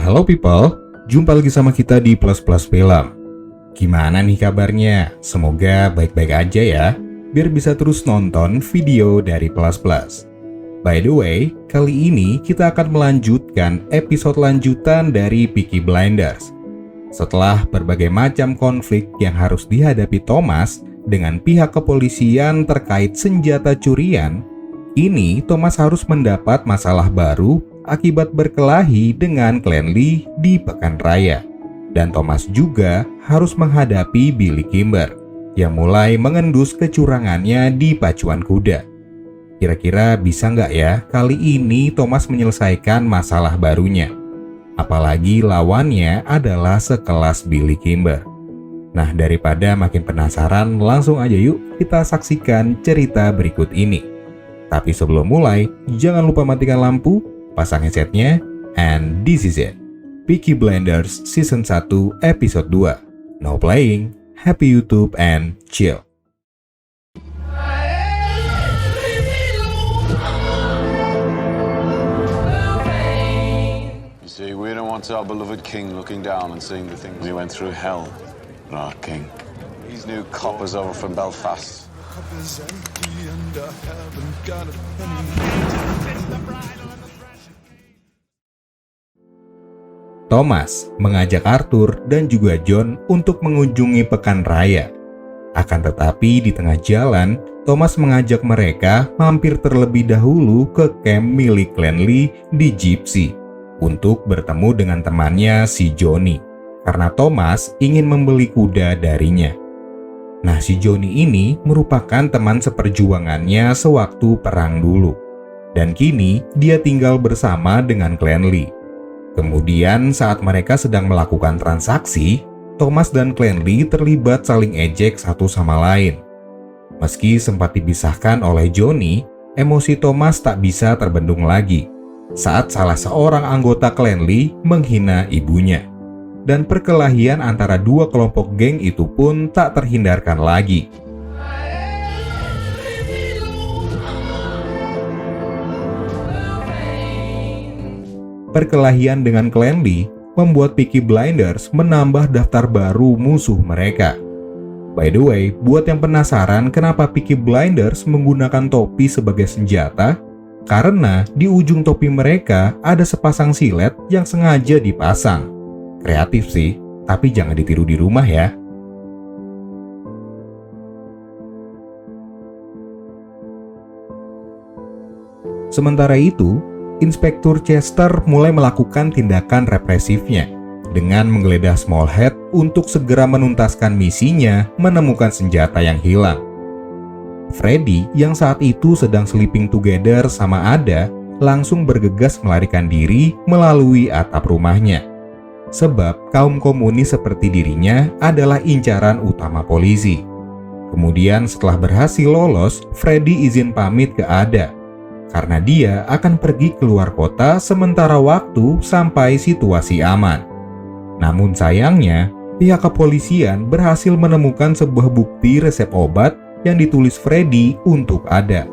Halo people, jumpa lagi sama kita di Plus Plus Film. Gimana nih kabarnya? Semoga baik-baik aja ya, biar bisa terus nonton video dari Plus Plus. By the way, kali ini kita akan melanjutkan episode lanjutan dari Peaky Blinders. Setelah berbagai macam konflik yang harus dihadapi Thomas dengan pihak kepolisian terkait senjata curian, ini Thomas harus mendapat masalah baru akibat berkelahi dengan Klan Lee di Pekan Raya. Dan Thomas juga harus menghadapi Billy Kimber yang mulai mengendus kecurangannya di pacuan kuda. Kira-kira bisa nggak ya kali ini Thomas menyelesaikan masalah barunya? Apalagi lawannya adalah sekelas Billy Kimber. Nah, daripada makin penasaran, langsung aja yuk kita saksikan cerita berikut ini. Tapi sebelum mulai, jangan lupa matikan lampu, pasang headsetnya, and this is it. Peaky Blinders Season 1 Episode 2. No playing, happy YouTube, and chill. You see, we don't want our beloved king looking down and seeing the things we went through hell for our king. These new coppers over from Belfast. Thomas mengajak Arthur dan juga John untuk mengunjungi Pekan Raya. Akan tetapi di tengah jalan, Thomas mengajak mereka mampir terlebih dahulu ke camp milik Klan Lee di Gypsy untuk bertemu dengan temannya si Johnny, karena Thomas ingin membeli kuda darinya. Nah, si Johnny ini merupakan teman seperjuangannya sewaktu perang dulu, dan kini dia tinggal bersama dengan Klan Lee. Kemudian saat mereka sedang melakukan transaksi, Thomas dan Klan Lee terlibat saling ejek satu sama lain. Meski sempat dipisahkan oleh Johnny, emosi Thomas tak bisa terbendung lagi saat salah seorang anggota Klan Lee menghina ibunya. Dan perkelahian antara dua kelompok geng itu pun tak terhindarkan lagi. Perkelahian dengan Klan Lee membuat Peaky Blinders menambah daftar baru musuh mereka. By the way, buat yang penasaran kenapa Peaky Blinders menggunakan topi sebagai senjata, karena di ujung topi mereka ada sepasang silet yang sengaja dipasang. Kreatif sih, tapi jangan ditiru di rumah ya. Sementara itu, Inspektur Chester mulai melakukan tindakan represifnya dengan menggeledah Smallhead untuk segera menuntaskan misinya menemukan senjata yang hilang. Freddy yang saat itu sedang sleeping together sama Ada langsung bergegas melarikan diri melalui atap rumahnya. Sebab kaum komunis seperti dirinya adalah incaran utama polisi. Kemudian setelah berhasil lolos, Freddy izin pamit ke Ada karena dia akan pergi keluar kota sementara waktu sampai situasi aman. Namun sayangnya, pihak kepolisian berhasil menemukan sebuah bukti resep obat yang ditulis Freddy untuk Ada.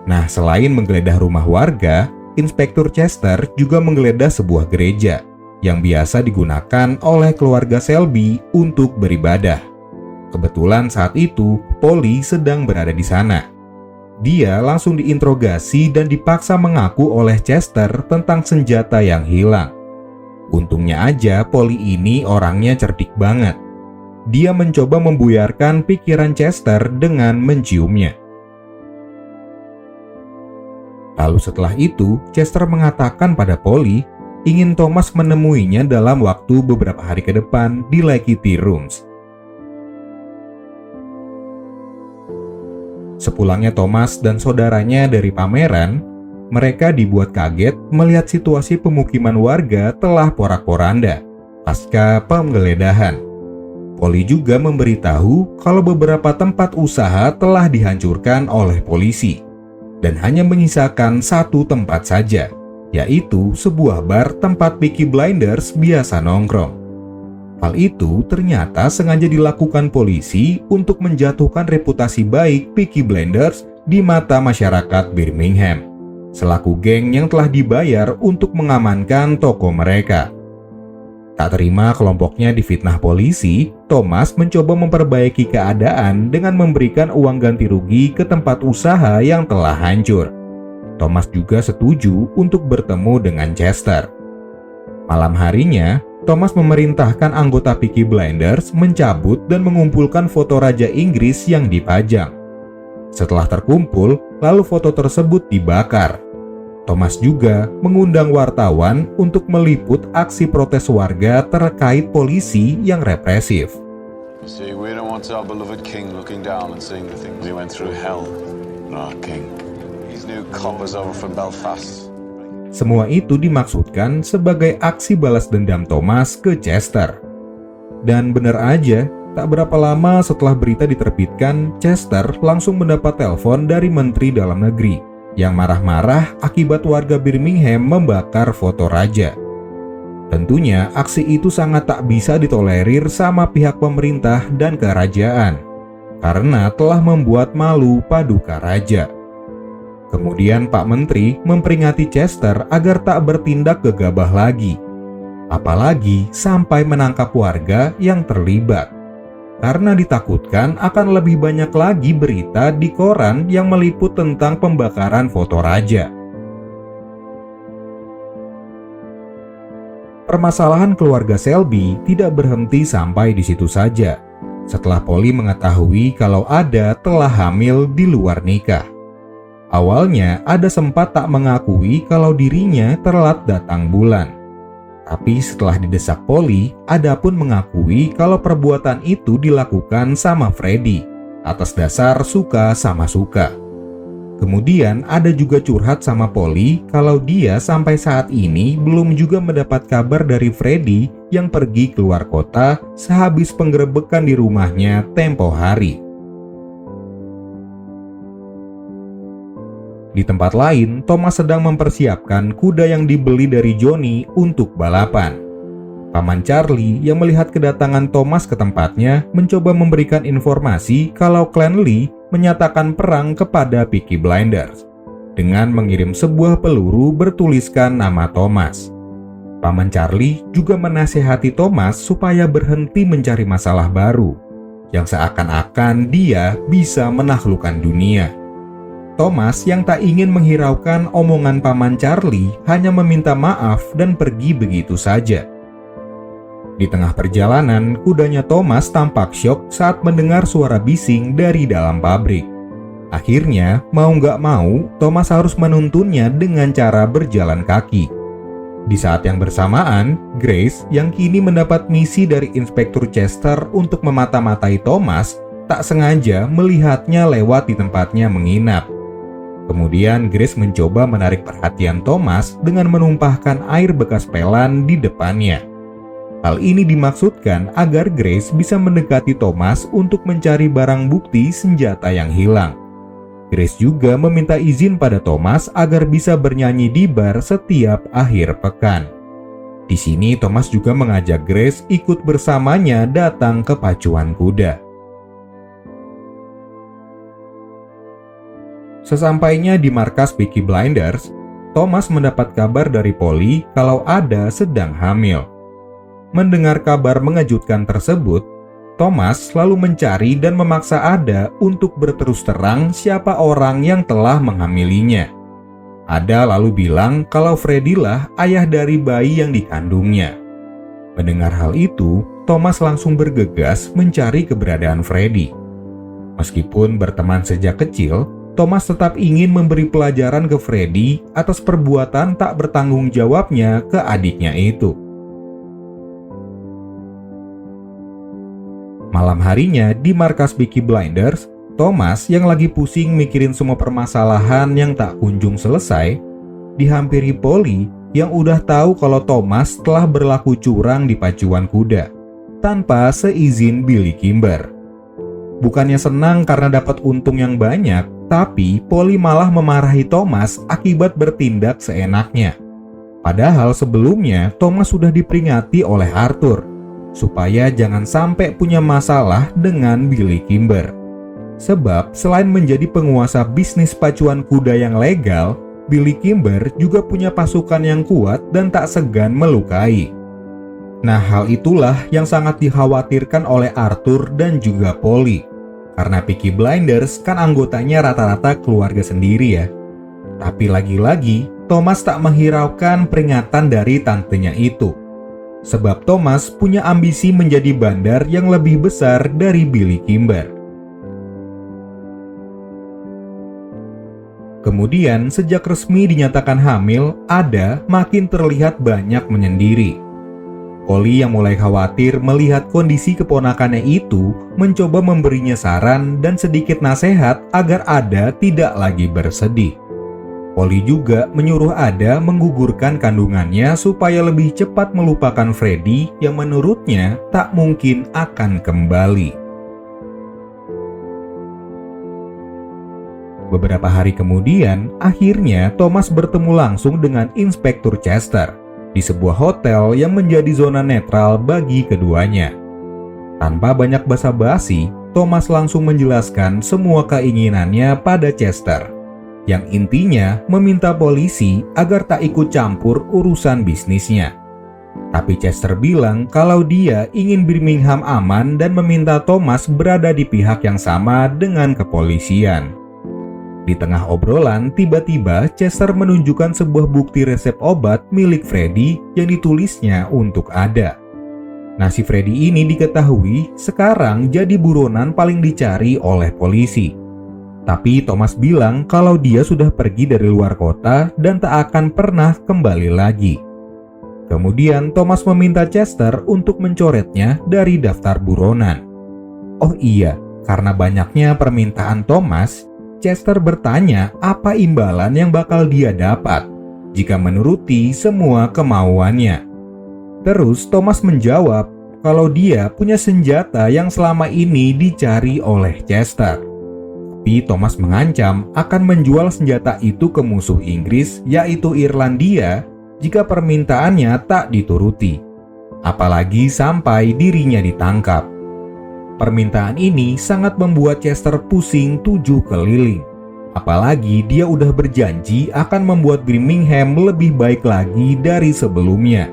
Nah, selain menggeledah rumah warga, Inspektur Chester juga menggeledah sebuah gereja yang biasa digunakan oleh keluarga Selby untuk beribadah. Kebetulan saat itu, Polly sedang berada di sana. Dia langsung diinterogasi dan dipaksa mengaku oleh Chester tentang senjata yang hilang. Untungnya aja Polly ini orangnya cerdik banget. Dia mencoba membuyarkan pikiran Chester dengan menciumnya. Lalu setelah itu, Chester mengatakan pada Polly ingin Thomas menemuinya dalam waktu beberapa hari ke depan di Lakey Tea Rooms. Sepulangnya Thomas dan saudaranya dari pameran, mereka dibuat kaget melihat situasi pemukiman warga telah porak-poranda pasca penggeledahan. Polly juga memberitahu kalau beberapa tempat usaha telah dihancurkan oleh polisi dan hanya menyisakan satu tempat saja, yaitu sebuah bar tempat Peaky Blinders biasa nongkrong. Hal itu ternyata sengaja dilakukan polisi untuk menjatuhkan reputasi baik Peaky Blinders di mata masyarakat Birmingham, selaku geng yang telah dibayar untuk mengamankan toko mereka. Tak terima kelompoknya difitnah polisi, Thomas mencoba memperbaiki keadaan dengan memberikan uang ganti rugi ke tempat usaha yang telah hancur. Thomas juga setuju untuk bertemu dengan Chester. Malam harinya, Thomas memerintahkan anggota Peaky Blinders mencabut dan mengumpulkan foto Raja Inggris yang dipajang. Setelah terkumpul, lalu foto tersebut dibakar. Thomas juga mengundang wartawan untuk meliput aksi protes warga terkait polisi yang represif. You see, we don't want our beloved king looking down and seeing the things we went through hell. Our king. These new coppers over from Belfast. Semua itu dimaksudkan sebagai aksi balas dendam Thomas ke Chester. Dan benar aja, tak berapa lama setelah berita diterbitkan, Chester langsung mendapat telepon dari Menteri Dalam Negeri yang marah-marah akibat warga Birmingham membakar foto raja. Tentunya aksi itu sangat tak bisa ditolerir sama pihak pemerintah dan kerajaan, karena telah membuat malu paduka raja. Kemudian Pak Menteri memperingati Chester agar tak bertindak gegabah lagi, apalagi sampai menangkap warga yang terlibat. Karena ditakutkan akan lebih banyak lagi berita di koran yang meliput tentang pembakaran foto raja. Permasalahan keluarga Selby tidak berhenti sampai di situ saja. Setelah Polly mengetahui kalau Ada telah hamil di luar nikah. Awalnya Ada sempat tak mengakui kalau dirinya telat datang bulan. Tapi setelah didesak Polly, Ada pun mengakui kalau perbuatan itu dilakukan sama Freddy atas dasar suka sama suka. Kemudian Ada juga curhat sama Polly kalau dia sampai saat ini belum juga mendapat kabar dari Freddy yang pergi keluar kota sehabis penggerebekan di rumahnya tempo hari. Di tempat lain, Thomas sedang mempersiapkan kuda yang dibeli dari Johnny untuk balapan. Paman Charlie yang melihat kedatangan Thomas ke tempatnya mencoba memberikan informasi kalau klan Lee menyatakan perang kepada Peaky Blinders dengan mengirim sebuah peluru bertuliskan nama Thomas. Paman Charlie juga menasihati Thomas supaya berhenti mencari masalah baru, yang seakan-akan dia bisa menaklukkan dunia. Thomas yang tak ingin menghiraukan omongan Paman Charlie hanya meminta maaf dan pergi begitu saja. Di tengah perjalanan, kudanya Thomas tampak syok saat mendengar suara bising dari dalam pabrik. Akhirnya, mau nggak mau, Thomas harus menuntunnya dengan cara berjalan kaki. Di saat yang bersamaan, Grace yang kini mendapat misi dari Inspektur Chester untuk memata-matai Thomas, tak sengaja melihatnya lewat di tempatnya menginap. Kemudian Grace mencoba menarik perhatian Thomas dengan menumpahkan air bekas pelan di depannya. Hal ini dimaksudkan agar Grace bisa mendekati Thomas untuk mencari barang bukti senjata yang hilang. Grace juga meminta izin pada Thomas agar bisa bernyanyi di bar setiap akhir pekan. Di sini Thomas juga mengajak Grace ikut bersamanya datang ke pacuan kuda. Sesampainya di markas Peaky Blinders, Thomas mendapat kabar dari Polly kalau Ada sedang hamil. Mendengar kabar mengejutkan tersebut, Thomas lalu mencari dan memaksa Ada untuk berterus terang siapa orang yang telah menghamilinya. Ada lalu bilang kalau Freddy lah ayah dari bayi yang dikandungnya. Mendengar hal itu, Thomas langsung bergegas mencari keberadaan Freddy. Meskipun berteman sejak kecil, Thomas tetap ingin memberi pelajaran ke Freddy atas perbuatan tak bertanggung jawabnya ke adiknya itu. Malam harinya di markas Peaky Blinders, Thomas yang lagi pusing mikirin semua permasalahan yang tak kunjung selesai, dihampiri Polly yang udah tahu kalau Thomas telah berlaku curang di pacuan kuda tanpa seizin Billy Kimber. Bukannya senang karena dapat untung yang banyak, tapi Polly malah memarahi Thomas akibat bertindak seenaknya. Padahal sebelumnya Thomas sudah diperingati oleh Arthur supaya jangan sampai punya masalah dengan Billy Kimber. Sebab selain menjadi penguasa bisnis pacuan kuda yang legal, Billy Kimber juga punya pasukan yang kuat dan tak segan melukai. Nah, hal itulah yang sangat dikhawatirkan oleh Arthur dan juga Polly. Karena Peaky Blinders kan anggotanya rata-rata keluarga sendiri ya. Tapi lagi-lagi, Thomas tak menghiraukan peringatan dari tantenya itu. Sebab Thomas punya ambisi menjadi bandar yang lebih besar dari Billy Kimber. Kemudian, sejak resmi dinyatakan hamil, Ada makin terlihat banyak menyendiri. Polly yang mulai khawatir melihat kondisi keponakannya itu mencoba memberinya saran dan sedikit nasihat agar Ada tidak lagi bersedih. Polly juga menyuruh Ada menggugurkan kandungannya supaya lebih cepat melupakan Freddy yang menurutnya tak mungkin akan kembali. Beberapa hari kemudian, akhirnya Thomas bertemu langsung dengan Inspektur Chester di sebuah hotel yang menjadi zona netral bagi keduanya. Tanpa banyak basa-basi, Thomas langsung menjelaskan semua keinginannya pada Chester, yang intinya meminta polisi agar tak ikut campur urusan bisnisnya. Tapi Chester bilang kalau dia ingin Birmingham aman dan meminta Thomas berada di pihak yang sama dengan kepolisian. Di tengah obrolan, tiba-tiba Chester menunjukkan sebuah bukti resep obat milik Freddy yang ditulisnya untuk Ada. Nah, si Freddy ini diketahui sekarang jadi buronan paling dicari oleh polisi. Tapi Thomas bilang kalau dia sudah pergi dari luar kota dan tak akan pernah kembali lagi. Kemudian Thomas meminta Chester untuk mencoretnya dari daftar buronan. Oh iya, karena banyaknya permintaan Thomas, Chester bertanya apa imbalan yang bakal dia dapat jika menuruti semua kemauannya. Terus Thomas menjawab kalau dia punya senjata yang selama ini dicari oleh Chester. Tapi Thomas mengancam akan menjual senjata itu ke musuh Inggris, yaitu Irlandia, jika permintaannya tak dituruti. Apalagi sampai dirinya ditangkap. Permintaan ini sangat membuat Chester pusing 7 keliling. Apalagi dia udah berjanji akan membuat Birmingham lebih baik lagi dari sebelumnya.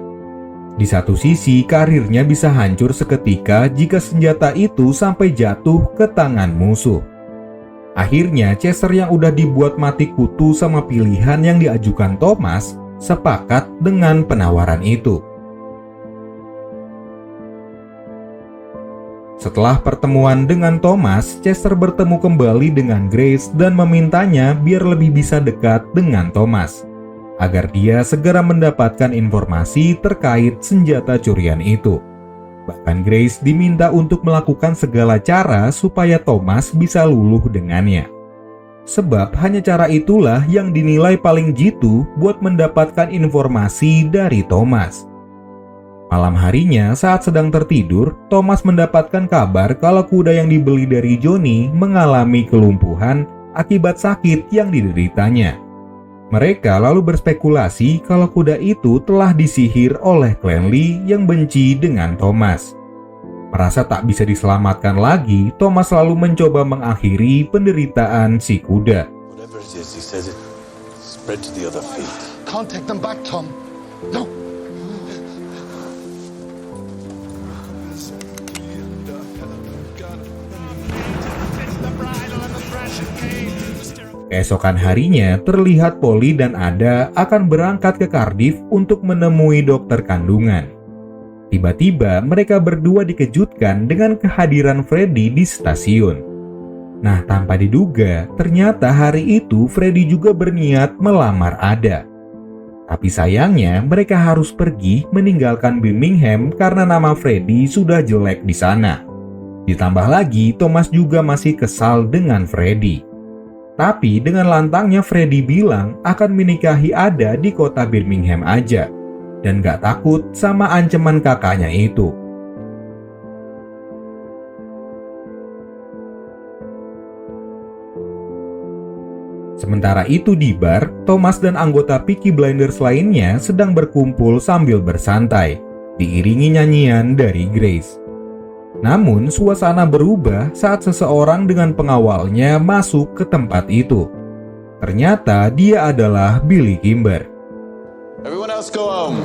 Di satu sisi, karirnya bisa hancur seketika jika senjata itu sampai jatuh ke tangan musuh. Akhirnya, Chester yang udah dibuat mati kutu sama pilihan yang diajukan Thomas, sepakat dengan penawaran itu. Setelah pertemuan dengan Thomas, Chester bertemu kembali dengan Grace dan memintanya biar lebih bisa dekat dengan Thomas, agar dia segera mendapatkan informasi terkait senjata curian itu. Bahkan Grace diminta untuk melakukan segala cara supaya Thomas bisa luluh dengannya. Sebab hanya cara itulah yang dinilai paling jitu buat mendapatkan informasi dari Thomas. Malam harinya, saat sedang tertidur, Thomas mendapatkan kabar kalau kuda yang dibeli dari Johnny mengalami kelumpuhan akibat sakit yang dideritanya. Mereka lalu berspekulasi kalau kuda itu telah disihir oleh Clanley yang benci dengan Thomas. Merasa tak bisa diselamatkan lagi, Thomas lalu mencoba mengakhiri penderitaan si kuda. Whatever it is, he says it spread to the other feet. Can't take them back, Tom. No. Keesokan harinya, terlihat Polly dan Ada akan berangkat ke Cardiff untuk menemui dokter kandungan. Tiba-tiba mereka berdua dikejutkan dengan kehadiran Freddy di stasiun. Nah, tanpa diduga, ternyata hari itu Freddy juga berniat melamar Ada. Tapi sayangnya mereka harus pergi meninggalkan Birmingham karena nama Freddy sudah jelek di sana. Ditambah lagi, Thomas juga masih kesal dengan Freddy. Tapi dengan lantangnya Freddy bilang akan menikahi Ada di kota Birmingham aja, dan gak takut sama ancaman kakaknya itu. Sementara itu di bar, Thomas dan anggota Peaky Blinders lainnya sedang berkumpul sambil bersantai, diiringi nyanyian dari Grace. Namun, suasana berubah saat seseorang dengan pengawalnya masuk ke tempat itu. Ternyata dia adalah Billy Kimber. Everyone else go home.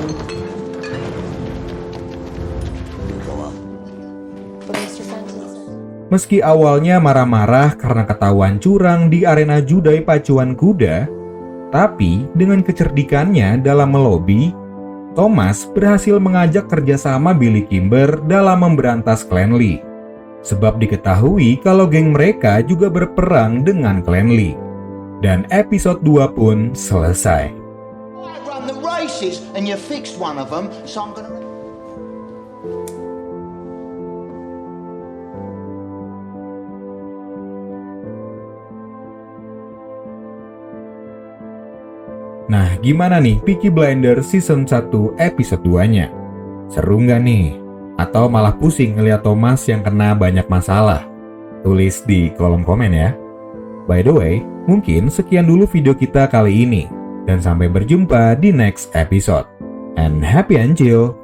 But Mr. Fenton said... Meski awalnya marah-marah karena ketahuan curang di arena judai pacuan kuda, tapi dengan kecerdikannya dalam melobi, Thomas berhasil mengajak kerjasama Billy Kimber dalam memberantas Clan Lee. Sebab diketahui kalau geng mereka juga berperang dengan Clan Lee. Dan episode 2 pun selesai. I run the races and you fixed one of them, so I'm gonna... Nah, gimana nih Peaky Blinders Season 1 episode 2-nya? Seru nggak nih? Atau malah pusing ngeliat Thomas yang kena banyak masalah? Tulis di kolom komen ya. By the way, mungkin sekian dulu video kita kali ini. Dan sampai berjumpa di next episode. And happy and chill!